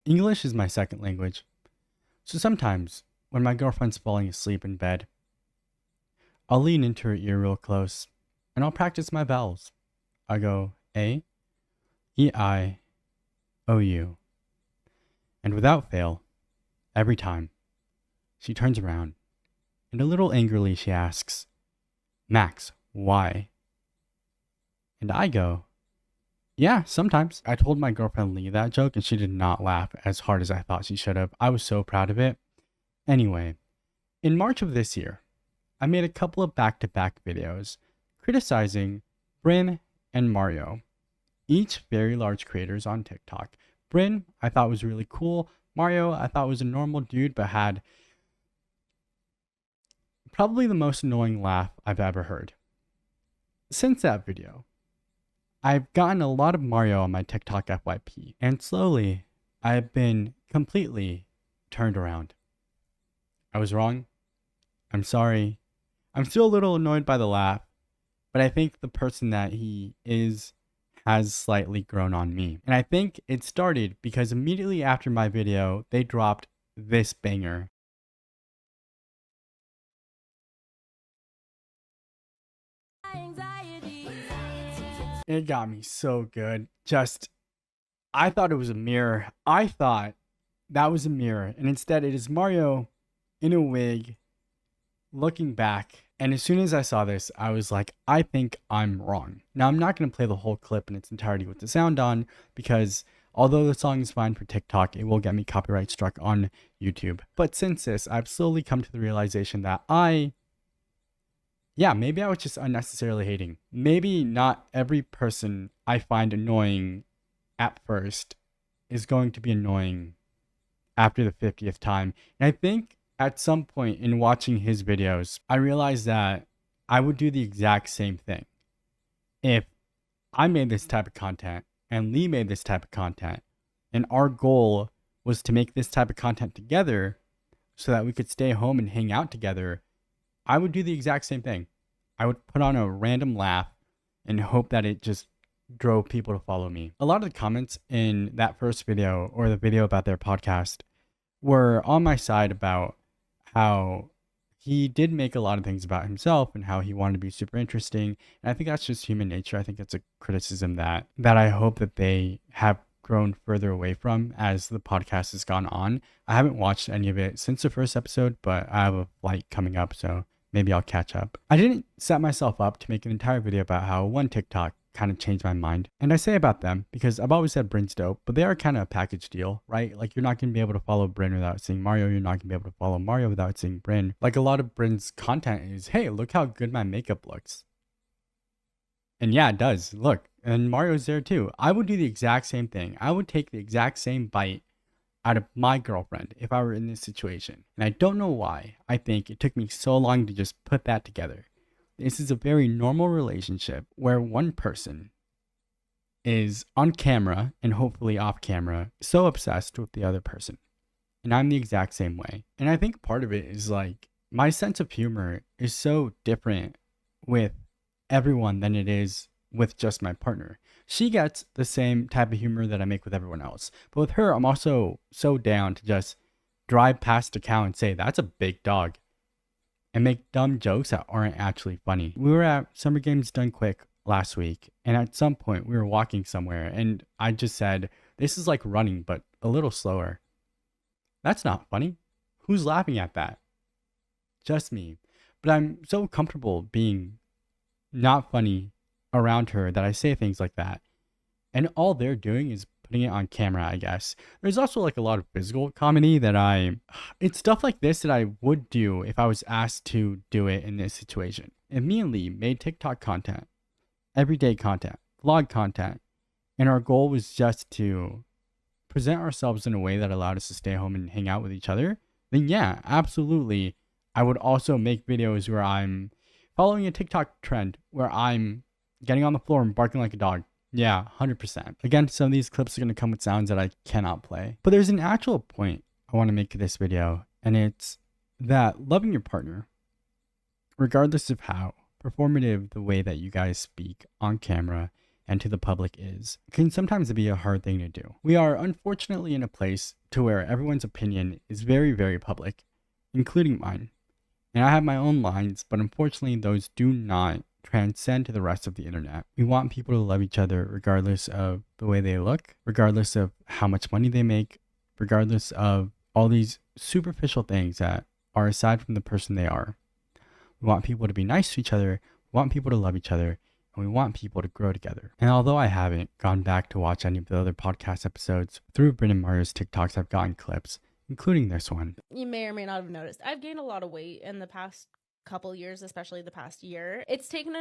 English is my second language, so sometimes when my girlfriend's falling asleep in bed, I'll lean into her ear real close and I'll practice my vowels. I go A, E, I, O, U, and without fail, every time, she turns around and a little angrily she asks, Max, why? And I go, yeah, sometimes. I told my girlfriend Lee that joke and she did not laugh as hard as I thought she should have. I was so proud of it. Anyway, in March of this year, I made a couple of back-to-back videos criticizing Brynne and Mario, each very large creators on TikTok. Brynne, I thought was really cool. Mario, I thought was a normal dude, but had probably the most annoying laugh I've ever heard. Since that video, I've gotten a lot of Mario on my TikTok FYP, and slowly, I've been completely turned around. I was wrong. I'm sorry. I'm still a little annoyed by the laugh, but I think the person that he is has slightly grown on me. And I think it started because immediately after my video, they dropped this banger. It got me so good. I thought it was a mirror. I thought that was a mirror. And instead, it is Mario in a wig looking back. And as soon as I saw this, I was like, I think I'm wrong. Now, I'm not going to play the whole clip in its entirety with the sound on because although the song is fine for TikTok, it will get me copyright struck on YouTube. But since this, I've slowly come to the realization that maybe I was just unnecessarily hating. Maybe not every person I find annoying at first is going to be annoying after the 50th time. And I think at some point in watching his videos, I realized that I would do the exact same thing. If I made this type of content and Lee made this type of content, and our goal was to make this type of content together so that we could stay home and hang out together, I would do the exact same thing. I would put on a random laugh and hope that it just drove people to follow me. A lot of the comments in that first video or the video about their podcast were on my side about how he did make a lot of things about himself and how he wanted to be super interesting. And I think that's just human nature. I think that's a criticism that I hope that they have grown further away from as the podcast has gone on. I haven't watched any of it since the first episode, but I have a flight coming up, so maybe I'll catch up. I didn't set myself up to make an entire video about how one TikTok kind of changed my mind. And I say about them because I've always said Brynn's dope, but they are kind of a package deal, right? Like you're not going to be able to follow Brynn without seeing Mario. You're not going to be able to follow Mario without seeing Brynn. Like a lot of Brynn's content is, hey, look how good my makeup looks. And yeah, it does. Look, and Mario's there too. I would do the exact same thing. I would take the exact same bite out of my girlfriend if I were in this situation. And I don't know why. I think it took me so long to just put that together. This is a very normal relationship where one person is on camera and hopefully off camera so obsessed with the other person. And I'm the exact same way. And I think part of it is like my sense of humor is so different with everyone than it is with just my partner. She gets the same type of humor that I make with everyone else. But with her, I'm also so down to just drive past a cow and say, that's a big dog, and make dumb jokes that aren't actually funny. We were at Summer Games Done Quick last week, and at some point we were walking somewhere, and I just said, this is like running, but a little slower. That's not funny. Who's laughing at that? Just me. But I'm so comfortable being not funny around her that I say things like that. And all they're doing is putting it on camera, I guess. There's also like a lot of physical comedy that it's stuff like this that I would do if I was asked to do it in this situation. If me and Lee made TikTok content, everyday content, vlog content, and our goal was just to present ourselves in a way that allowed us to stay home and hang out with each other, then yeah, absolutely. I would also make videos where I'm following a TikTok trend where I'm getting on the floor and barking like a dog. Yeah, 100%. Again, some of these clips are going to come with sounds that I cannot play. But there's an actual point I want to make to this video, and it's that loving your partner, regardless of how performative the way that you guys speak on camera and to the public can sometimes be a hard thing to do. We are unfortunately in a place to where everyone's opinion is very, very public, including mine. And I have my own lines, but unfortunately those do not transcend to the rest of the internet. We want people to love each other regardless of the way they look, regardless of how much money they make, regardless of all these superficial things that are aside from the person they are. We want people to be nice to each other, we want people to love each other, and we want people to grow together. And although I haven't gone back to watch any of the other podcast episodes, through Brynne and Mario's TikToks I've gotten clips, including this one. You may or may not have noticed, I've gained a lot of weight in the past couple years, especially the past year. It's taken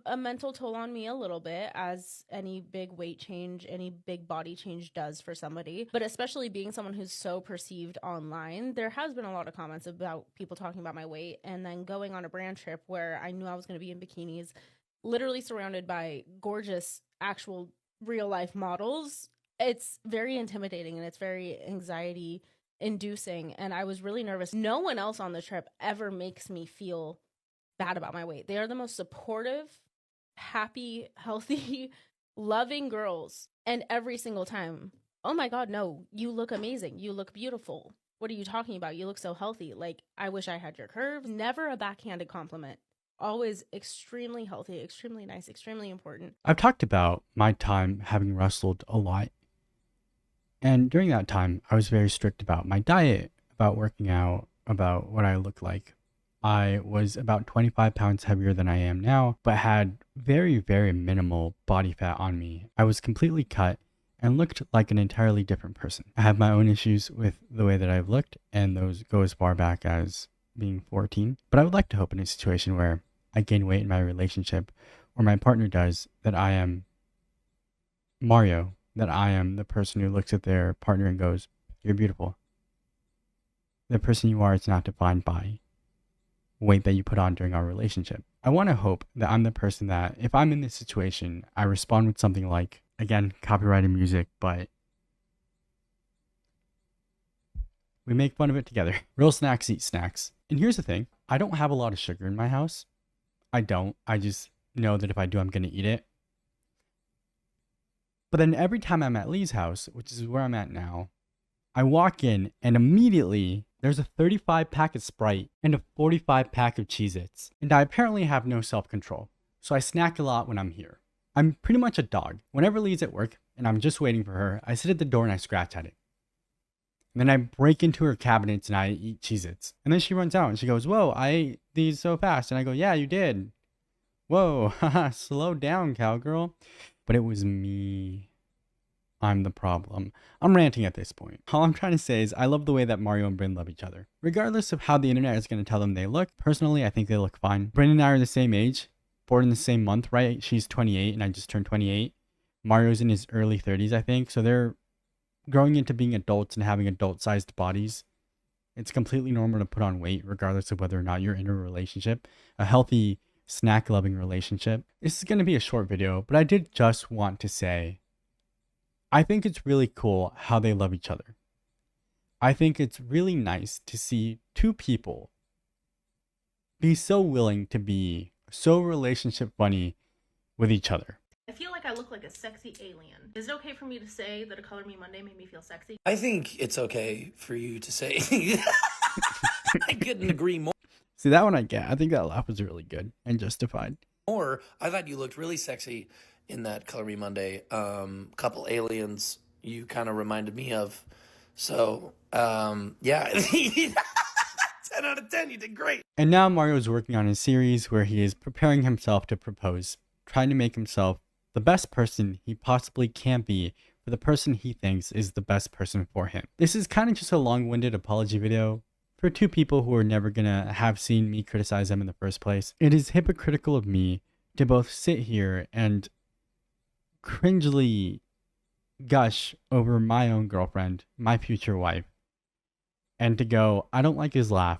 a mental toll on me a little bit, as any big weight change, any big body change does for somebody. But especially being someone who's so perceived online, there has been a lot of comments about people talking about my weight, and then going on a brand trip where I knew I was going to be in bikinis, literally surrounded by gorgeous, actual real life models. It's very intimidating and it's very anxiety inducing, and I was really nervous. No one else on the trip ever makes me feel bad about my weight. They are the most supportive, happy, healthy, loving girls, and every single time, oh my god, no, you look amazing, you look beautiful, what are you talking about, you look so healthy, like I wish I had your curves. Never a backhanded compliment, always extremely healthy, extremely nice, extremely important. I've talked about my time having wrestled a lot. And during that time, I was very strict about my diet, about working out, about what I look like. I was about 25 pounds heavier than I am now, but had very, very minimal body fat on me. I was completely cut and looked like an entirely different person. I have my own issues with the way that I've looked, and those go as far back as being 14. But I would like to hope in a situation where I gain weight in my relationship, or my partner does, that I am Mario, that I am the person who looks at their partner and goes, you're beautiful. The person you are is not defined by weight that you put on during our relationship. I want to hope that I'm the person that, if I'm in this situation, I respond with something like, again, copyrighted music, but we make fun of it together. Real snacks eat snacks. And here's the thing, I don't have a lot of sugar in my house. I don't. I just know that if I do, I'm going to eat it. But then every time I'm at Lee's house, which is where I'm at now, I walk in and immediately there's a 35 pack of Sprite and a 45 pack of Cheez-Its. And I apparently have no self-control. So I snack a lot when I'm here. I'm pretty much a dog. Whenever Lee's at work and I'm just waiting for her, I sit at the door and I scratch at it. And then I break into her cabinets and I eat Cheez-Its. And then she runs out and she goes, whoa, I ate these so fast. And I go, yeah, you did. Whoa, haha, slow down, cowgirl. But it was me. I'm the problem. I'm ranting at this point. All I'm trying to say is I love the way that Mario and Brynn love each other. Regardless of how the internet is going to tell them they look, personally, I think they look fine. Brynn and I are the same age, born in the same month, right? She's 28 and I just turned 28. Mario's in his early 30s, I think. So they're growing into being adults and having adult-sized bodies. It's completely normal to put on weight, regardless of whether or not you're in a relationship. A healthy, snack-loving relationship. This is going to be a short video, but I did just want to say, I think it's really cool how they love each other. I think it's really nice to see two people be so willing to be so relationship funny with each other. I feel like I look like a sexy alien. Is it okay for me to say that a Color Me Monday made me feel sexy? I think it's okay for you to say. I couldn't agree more. See, that one I get. I think that laugh was really good and justified. Or I thought you looked really sexy in that Color Me Monday. Couple aliens you kind of reminded me of. So, yeah. 10 out of 10, you did great. And now Mario is working on a series where he is preparing himself to propose, trying to make himself the best person he possibly can be for the person he thinks is the best person for him. This is kind of just a long-winded apology video for two people who are never gonna have seen me criticize them in the first place. It is hypocritical of me to both sit here and cringely gush over my own girlfriend, my future wife, and to go, I don't like his laugh,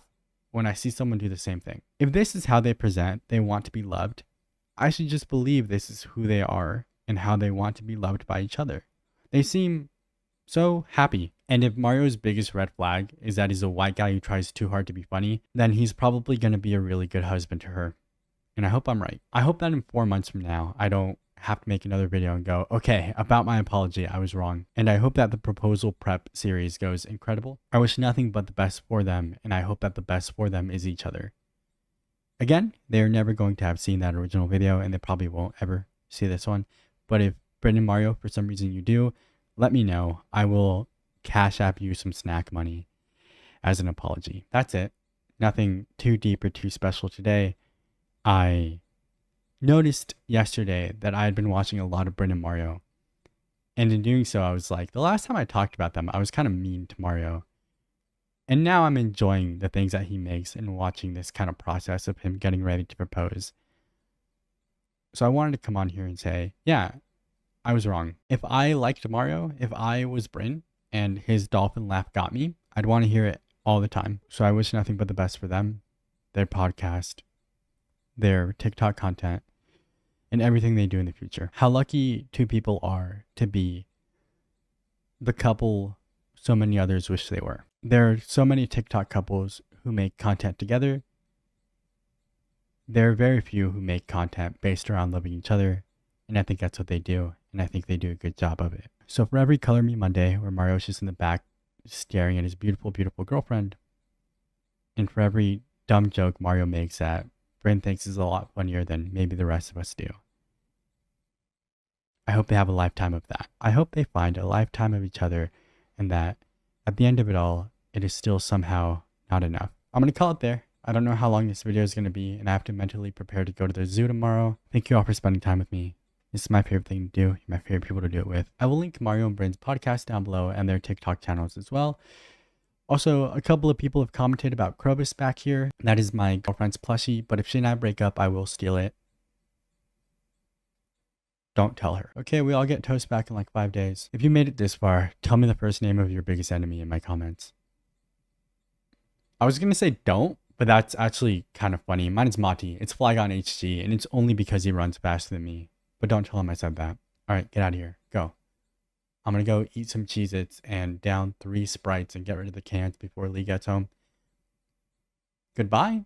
when I see someone do the same thing. If this is how they present, they want to be loved, I should just believe this is who they are and how they want to be loved by each other. They seem so happy. And if Mario's biggest red flag is that he's a white guy who tries too hard to be funny, then he's probably going to be a really good husband to her. And I hope I'm right. I hope that in 4 months from now, I don't have to make another video and go, okay, about my apology, I was wrong. And I hope that the proposal prep series goes incredible. I wish nothing but the best for them, and I hope that the best for them is each other. Again, they're never going to have seen that original video, and they probably won't ever see this one. But if Brynne and Mario, for some reason you do, let me know. I will cash app you some snack money as an apology. That's it. Nothing too deep or too special today. I noticed yesterday that I had been watching a lot of Brynne and Mario. And in doing so, I was like, the last time I talked about them, I was kind of mean to Mario. And now I'm enjoying the things that he makes and watching this kind of process of him getting ready to propose. So I wanted to come on here and say, yeah, I was wrong. If I liked Mario, if I was Brynn and his dolphin laugh got me, I'd want to hear it all the time. So I wish nothing but the best for them, their podcast, their TikTok content, and everything they do in the future. How lucky two people are to be the couple so many others wish they were. There are so many TikTok couples who make content together. There are very few who make content based around loving each other, and I think that's what they do, and I think they do a good job of it. So for every Color Me Monday where Mario's just in the back staring at his beautiful, beautiful girlfriend, and for every dumb joke Mario makes that Brynn thinks is a lot funnier than maybe the rest of us do, I hope they have a lifetime of that. I hope they find a lifetime of each other, and that at the end of it all, it is still somehow not enough. I'm going to call it there. I don't know how long this video is going to be, and I have to mentally prepare to go to the zoo tomorrow. Thank you all for spending time with me. This is my favorite thing to do. You're my favorite people to do it with. I will link Mario and Brynn's podcast down below and their TikTok channels as well. Also, a couple of people have commented about Krobus back here. That is my girlfriend's plushie, but if she and I break up, I will steal it. Don't tell her. Okay, we all get toast back in like 5 days. If you made it this far, tell me the first name of your biggest enemy in my comments. I was going to say don't, but that's actually kind of funny. Mine is Mati. It's Flygon HG, and it's only because he runs faster than me. But don't tell him I said that. All right, get out of here. Go. I'm going to go eat some Cheez-Its and down 3 Sprites and get rid of the cans before Lee gets home. Goodbye.